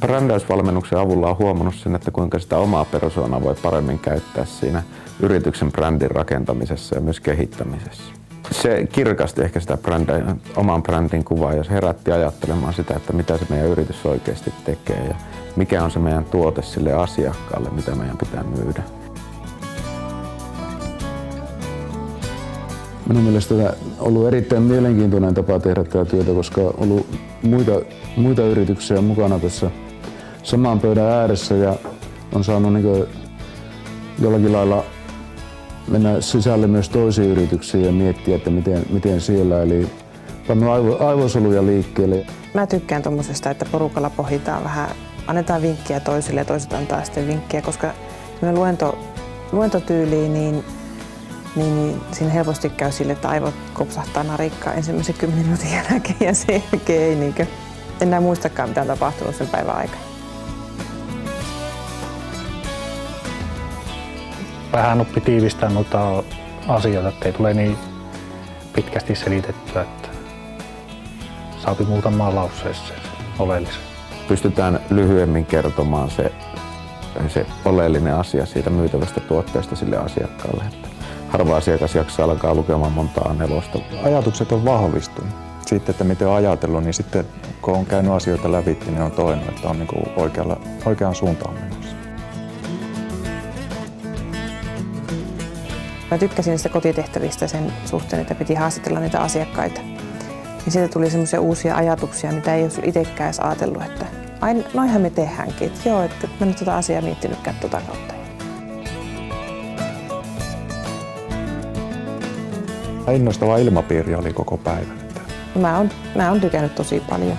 Brändäysvalmennuksen avulla on huomannut sen, että kuinka sitä omaa persoonaa voi paremmin käyttää siinä yrityksen brändin rakentamisessa ja myös kehittämisessä. Se kirkasti ehkä sitä oman brändin kuvaa ja se herätti ajattelemaan sitä, että mitä se meidän yritys oikeasti tekee ja mikä on se meidän tuote sille asiakkaalle, mitä meidän pitää myydä. Minun mielestä tämä on ollut erittäin mielenkiintoinen tapa tehdä tätä työtä, koska on ollut muita yrityksiä mukana tässä saman pöydän ääressä ja on saanut jollakin lailla mennä sisälle myös toisiin yrityksiin ja miettiä, että miten siellä, eli pannut aivosoluja liikkeelle. Mä tykkään tuommoisesta, että porukalla pohditaan vähän, annetaan vinkkiä toisille ja toiset antaa sitten vinkkiä, koska luentotyyliin niin siinä helposti käy sille, että aivot kopsahtaa narikkaan ensimmäisen 10 minuutin jälkeen ja sen jälkeen ei enää muistakaan, mitä on tapahtunut sen päivän aikana. Vähän oppi tiivistää noita asioita, ettei tule niin pitkästi selitettyä, että saapi muutamaan lauseessa oleellisen. Pystytään lyhyemmin kertomaan se oleellinen asia siitä myytävästä tuotteesta sille asiakkaalle. Että harva asiakas jaksaa alkaa lukemaan monta A4. Ajatukset on vahvistunut. Sitten, että miten on ajatellut, niin sitten kun on käynyt asioita läpi, niin on toinen, että on oikeaan suuntaan menossa. Mä tykkäsin niistä kotitehtävistä sen suhteen, että piti haastatella niitä asiakkaita. Ja siitä tuli semmoisia uusia ajatuksia, mitä ei olisi itsekään edes ajatellut, että ai noinhan me tehdäänkin. Että joo, että mä en ole tuota asiaa miettinytkään tuota kautta. Innostava ilmapiiri oli koko päivän. Mä oon tykännyt tosi paljon.